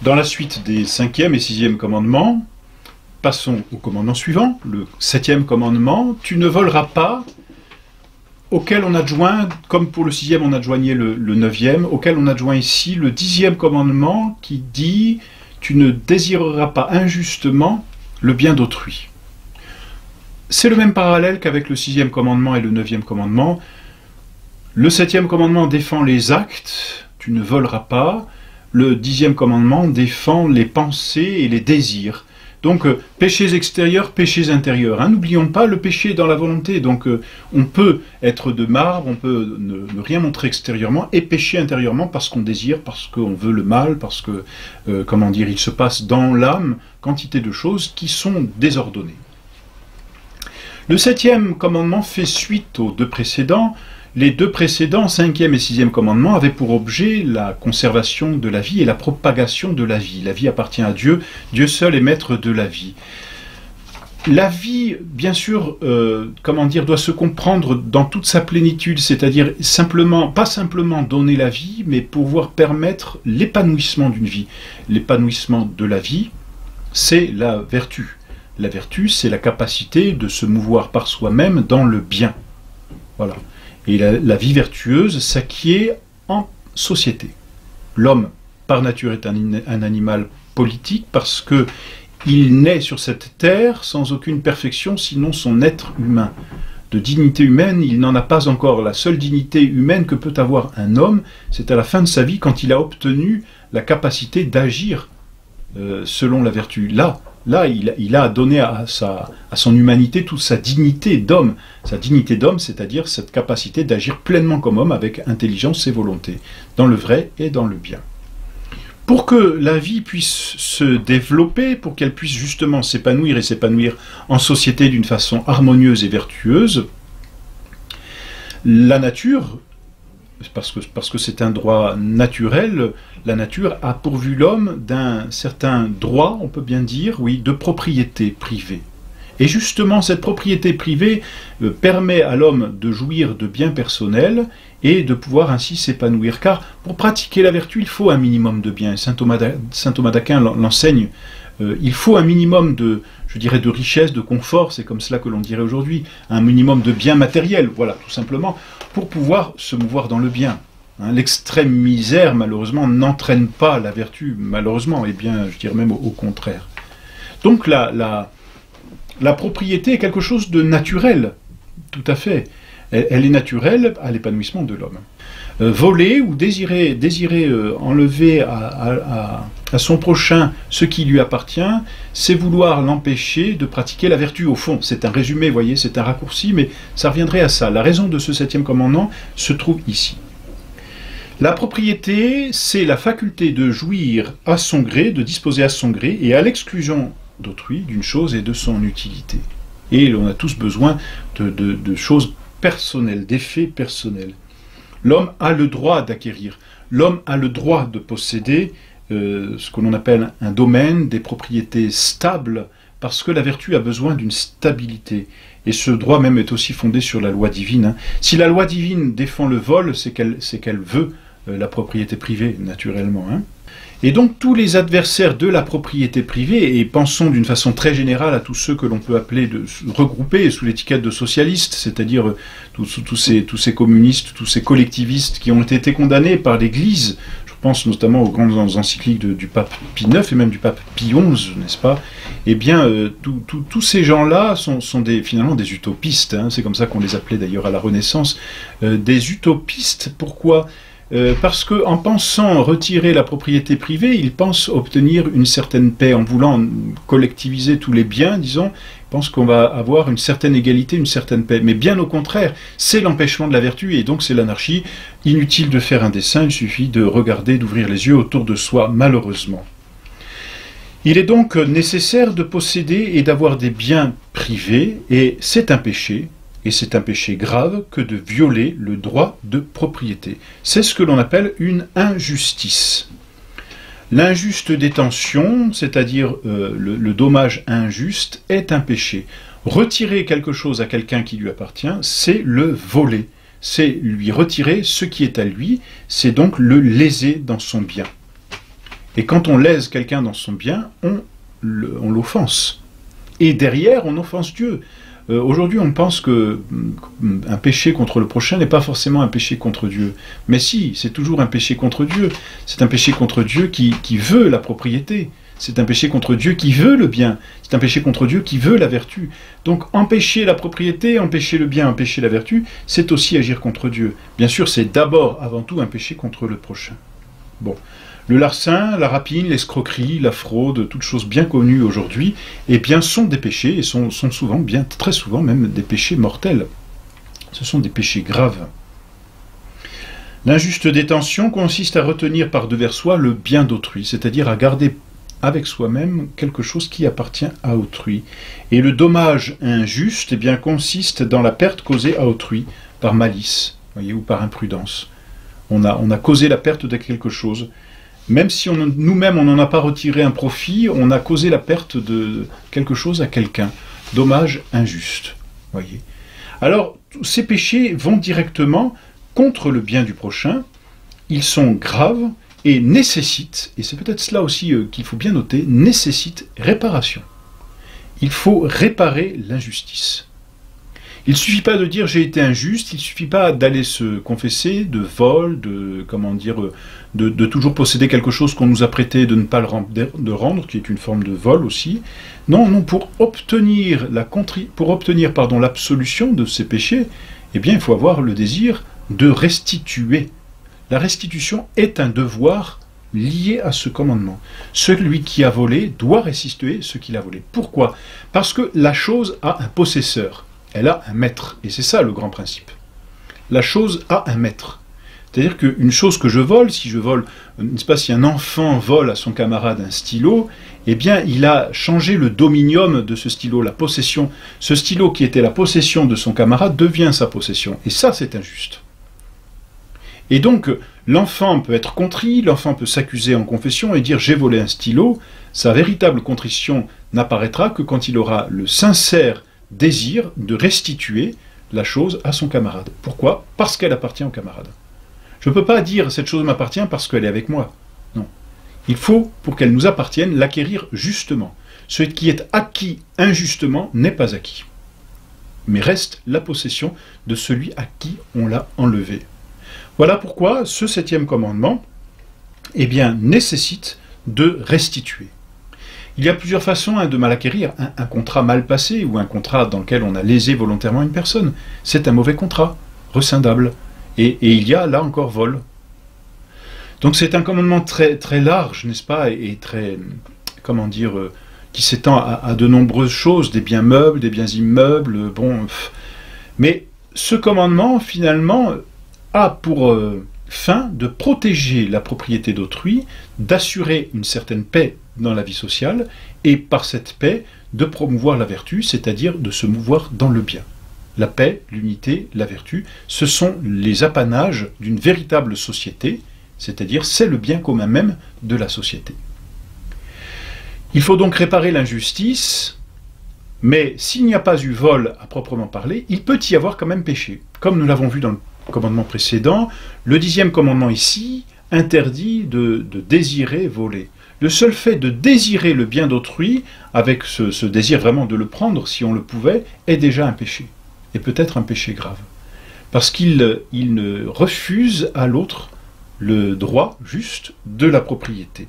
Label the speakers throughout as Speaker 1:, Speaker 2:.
Speaker 1: Dans la suite des 5e et 6e commandements, passons au commandement suivant, le 7e commandement, tu ne voleras pas, auquel on adjoint, comme pour le 6e on adjoignait le 9e, auquel on adjoint ici le 10e commandement qui dit tu ne désireras pas injustement le bien d'autrui. C'est le même parallèle qu'avec le 6e commandement et le 9e commandement. Le 7e commandement défend les actes, tu ne voleras pas. Le 10e commandement défend les pensées et les désirs. Donc, péchés extérieurs, péchés intérieurs. Hein. N'oublions pas, le péché est dans la volonté. Donc, on peut être de marbre, on peut ne rien montrer extérieurement et pécher intérieurement parce qu'on désire, parce qu'on veut le mal, parce que, comment dire, il se passe dans l'âme quantité de choses qui sont désordonnées. Le 7e commandement fait suite aux deux précédents. Les deux précédents, 5e et 6e commandement, avaient pour objet la conservation de la vie et la propagation de la vie. La vie appartient à Dieu, Dieu seul est maître de la vie. La vie, bien sûr, doit se comprendre dans toute sa plénitude, c'est-à-dire pas simplement donner la vie, mais pouvoir permettre l'épanouissement d'une vie. L'épanouissement de la vie, c'est la vertu. La vertu, c'est la capacité de se mouvoir par soi-même dans le bien. Voilà. Et la vie vertueuse s'acquiert en société. L'homme, par nature, est un animal politique parce qu'il naît sur cette terre sans aucune perfection, sinon son être humain. De dignité humaine, il n'en a pas encore. La seule dignité humaine que peut avoir un homme, c'est à la fin de sa vie, quand il a obtenu la capacité d'agir selon la vertu. Là, il a donné à son humanité toute sa dignité d'homme. Sa dignité d'homme, c'est-à-dire cette capacité d'agir pleinement comme homme avec intelligence et volonté, dans le vrai et dans le bien. Pour que la vie puisse se développer, pour qu'elle puisse justement s'épanouir et s'épanouir en société d'une façon harmonieuse et vertueuse, la nature, parce que c'est un droit naturel, la nature a pourvu l'homme d'un certain droit, on peut bien dire, oui, de propriété privée. Et justement, cette propriété privée permet à l'homme de jouir de biens personnels et de pouvoir ainsi s'épanouir. Car pour pratiquer la vertu, il faut un minimum de biens. Saint Thomas d'Aquin l'enseigne. Il faut un minimum de richesse, de confort, c'est comme cela que l'on dirait aujourd'hui, un minimum de biens matériels, voilà, tout simplement, pour pouvoir se mouvoir dans le bien. Hein, l'extrême misère, malheureusement, n'entraîne pas la vertu, malheureusement, et bien, je dirais même au contraire. Donc la propriété est quelque chose de naturel, tout à fait. Elle est naturelle à l'épanouissement de l'homme. Voler ou désirer enlever à son prochain ce qui lui appartient, c'est vouloir l'empêcher de pratiquer la vertu. Au fond, c'est un résumé, vous voyez, c'est un raccourci, mais ça reviendrait à ça. La raison de ce 7e commandement se trouve ici. La propriété, c'est la faculté de jouir à son gré, de disposer à son gré, et à l'exclusion d'autrui, d'une chose et de son utilité. Et on a tous besoin de choses personnelles, d'effets personnels. L'homme a le droit d'acquérir, l'homme a le droit de posséder ce que l'on appelle un domaine, des propriétés stables, parce que la vertu a besoin d'une stabilité. Et ce droit même est aussi fondé sur la loi divine. Hein. Si la loi divine défend le vol, c'est qu'elle veut la propriété privée, naturellement. Hein. Et donc tous les adversaires de la propriété privée, et pensons d'une façon très générale à tous ceux que l'on peut appeler regrouper sous l'étiquette de socialistes, c'est-à-dire tous ces communistes, tous ces collectivistes qui ont été condamnés par l'Église, je pense notamment aux grandes encycliques du pape Pie IX et même du pape Pie XI, n'est-ce pas? Eh bien, tous ces gens-là sont finalement des utopistes, hein, c'est comme ça qu'on les appelait d'ailleurs à la Renaissance, des utopistes. Pourquoi ? Parce qu'en pensant retirer la propriété privée, ils pensent obtenir une certaine paix. En voulant collectiviser tous les biens, disons, ils pensent qu'on va avoir une certaine égalité, une certaine paix. Mais bien au contraire, c'est l'empêchement de la vertu et donc c'est l'anarchie. Inutile de faire un dessin, il suffit de regarder, d'ouvrir les yeux autour de soi, malheureusement. Il est donc nécessaire de posséder et d'avoir des biens privés, et c'est un péché. Et c'est un péché grave que de violer le droit de propriété. C'est ce que l'on appelle une injustice. L'injuste détention, c'est-à-dire le dommage injuste, est un péché. Retirer quelque chose à quelqu'un qui lui appartient, c'est le voler. C'est lui retirer ce qui est à lui, c'est donc le léser dans son bien. Et quand on lèse quelqu'un dans son bien, on l'offense. Et derrière, on offense Dieu. Aujourd'hui, on pense que un péché contre le prochain n'est pas forcément un péché contre Dieu. Mais si, c'est toujours un péché contre Dieu. C'est un péché contre Dieu qui veut la propriété. C'est un péché contre Dieu qui veut le bien. C'est un péché contre Dieu qui veut la vertu. Donc empêcher la propriété, empêcher le bien, empêcher la vertu, c'est aussi agir contre Dieu. Bien sûr, c'est d'abord, avant tout, un péché contre le prochain. Bon. Le larcin, la rapine, l'escroquerie, la fraude, toutes choses bien connues aujourd'hui, eh bien, sont des péchés, et sont souvent, bien très souvent même, des péchés mortels. Ce sont des péchés graves. L'injuste détention consiste à retenir par devers soi le bien d'autrui, c'est-à-dire à garder avec soi-même quelque chose qui appartient à autrui. Et le dommage injuste, eh bien, consiste dans la perte causée à autrui par malice, voyez, ou par imprudence. On a causé la perte de quelque chose. Même si nous-mêmes on n'en a pas retiré un profit, on a causé la perte de quelque chose à quelqu'un. Dommage injuste. Voyez. Alors, ces péchés vont directement contre le bien du prochain. Ils sont graves et nécessitent, et c'est peut-être cela aussi qu'il faut bien noter, nécessitent réparation. Il faut réparer l'injustice. Il ne suffit pas de dire j'ai été injuste, il ne suffit pas d'aller se confesser de vol, de toujours posséder quelque chose qu'on nous a prêté et de ne pas le rendre, qui est une forme de vol aussi. Non, pour obtenir l'absolution de ces péchés, eh bien il faut avoir le désir de restituer. La restitution est un devoir lié à ce commandement. Celui qui a volé doit restituer ce qu'il a volé. Pourquoi? Parce que la chose a un possesseur. Elle a un maître, et c'est ça le grand principe. La chose a un maître. C'est-à-dire qu'une chose que je vole, si je vole, n'est-ce pas, si un enfant vole à son camarade un stylo, eh bien, il a changé le dominium de ce stylo, la possession. Ce stylo qui était la possession de son camarade devient sa possession, et ça, c'est injuste. Et donc, l'enfant peut être contrit, l'enfant peut s'accuser en confession et dire « j'ai volé un stylo », sa véritable contrition n'apparaîtra que quand il aura le sincère désir de restituer la chose à son camarade. Pourquoi? Parce qu'elle appartient au camarade. Je ne peux pas dire cette chose m'appartient parce qu'elle est avec moi. Non. Il faut, pour qu'elle nous appartienne, l'acquérir justement. Ce qui est acquis injustement n'est pas acquis, mais reste la possession de celui à qui on l'a enlevé. Voilà pourquoi ce 7e commandement, eh bien, nécessite de restituer. Il y a plusieurs façons de mal acquérir. Un contrat mal passé ou un contrat dans lequel on a lésé volontairement une personne, c'est un mauvais contrat, rescindable. Et il y a là encore vol. Donc c'est un commandement très, très large, n'est-ce pas, et très, comment dire, qui s'étend à de nombreuses choses, des biens meubles, des biens immeubles, bon. Mais ce commandement, finalement, a pour fin de protéger la propriété d'autrui, d'assurer une certaine paix dans la vie sociale, et par cette paix, de promouvoir la vertu, c'est-à-dire de se mouvoir dans le bien. La paix, l'unité, la vertu, ce sont les apanages d'une véritable société, c'est-à-dire c'est le bien commun même de la société. Il faut donc réparer l'injustice, mais s'il n'y a pas eu vol à proprement parler, il peut y avoir quand même péché. Comme nous l'avons vu dans le commandement précédent, le 10e commandement ici interdit de désirer voler. Le seul fait de désirer le bien d'autrui, avec ce désir vraiment de le prendre si on le pouvait, est déjà un péché. Et peut-être un péché grave. Parce qu'il ne refuse à l'autre le droit juste de la propriété.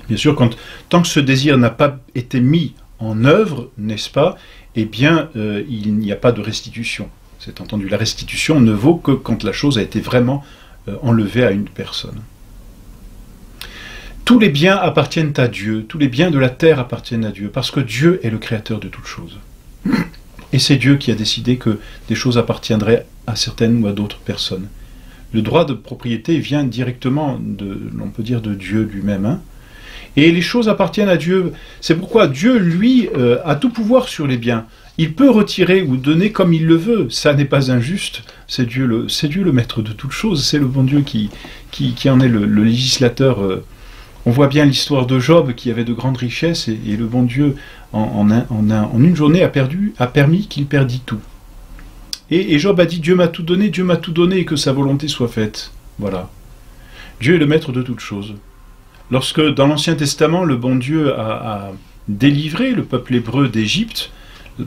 Speaker 1: Bien sûr, tant que ce désir n'a pas été mis en œuvre, n'est-ce pas, eh bien, il n'y a pas de restitution. C'est entendu, la restitution ne vaut que quand la chose a été vraiment enlevée à une personne. Tous les biens appartiennent à Dieu, tous les biens de la terre appartiennent à Dieu, parce que Dieu est le créateur de toutes choses. Et c'est Dieu qui a décidé que des choses appartiendraient à certaines ou à d'autres personnes. Le droit de propriété vient directement, on peut dire, de Dieu lui-même. Hein. Et les choses appartiennent à Dieu. C'est pourquoi Dieu, lui, a tout pouvoir sur les biens. Il peut retirer ou donner comme il le veut. Ça n'est pas injuste. C'est Dieu le maître de toutes choses. C'est le bon Dieu qui en est le législateur. On voit bien l'histoire de Job qui avait de grandes richesses et le bon Dieu, en une journée, a permis qu'il perdît tout. Et Job a dit « Dieu m'a tout donné et que sa volonté soit faite. » Voilà. Dieu est le maître de toutes choses. Lorsque dans l'Ancien Testament, le bon Dieu a délivré le peuple hébreu d'Égypte,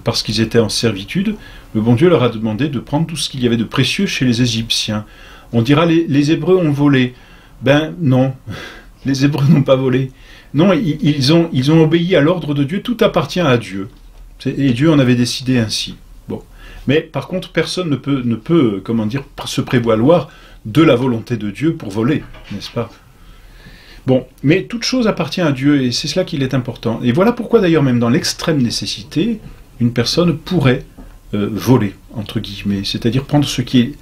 Speaker 1: parce qu'ils étaient en servitude, le bon Dieu leur a demandé de prendre tout ce qu'il y avait de précieux chez les Égyptiens. On dira les Hébreux ont volé. Ben non, les Hébreux n'ont pas volé. Non, ils ont obéi à l'ordre de Dieu, tout appartient à Dieu. Et Dieu en avait décidé ainsi. Bon. Mais par contre, personne ne peut comment dire, se prévaloir de la volonté de Dieu pour voler, n'est-ce pas? Bon, mais toute chose appartient à Dieu, et c'est cela qu'il est important. Et voilà pourquoi d'ailleurs, même dans l'extrême nécessité, une personne pourrait voler, entre guillemets, c'est-à-dire prendre ce qui est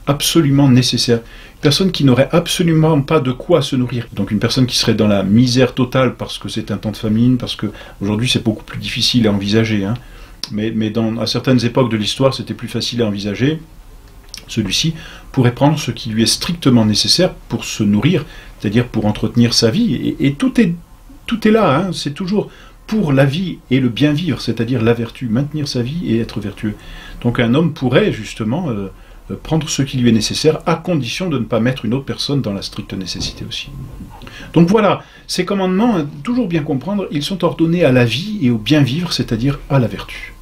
Speaker 1: absolument nécessaire. Une personne qui n'aurait absolument pas de quoi se nourrir. Donc une personne qui serait dans la misère totale parce que c'est un temps de famine, parce que aujourd'hui c'est beaucoup plus difficile à envisager, hein. Mais à certaines époques de l'histoire c'était plus facile à envisager. Celui-ci pourrait prendre ce qui lui est strictement nécessaire pour se nourrir, c'est-à-dire pour entretenir sa vie. Et tout est là, hein. C'est toujours pour la vie et le bien vivre, c'est-à-dire la vertu, maintenir sa vie et être vertueux. Donc un homme pourrait justement prendre ce qui lui est nécessaire, à condition de ne pas mettre une autre personne dans la stricte nécessité aussi. Donc voilà, ces commandements, toujours bien comprendre, ils sont ordonnés à la vie et au bien vivre, c'est-à-dire à la vertu.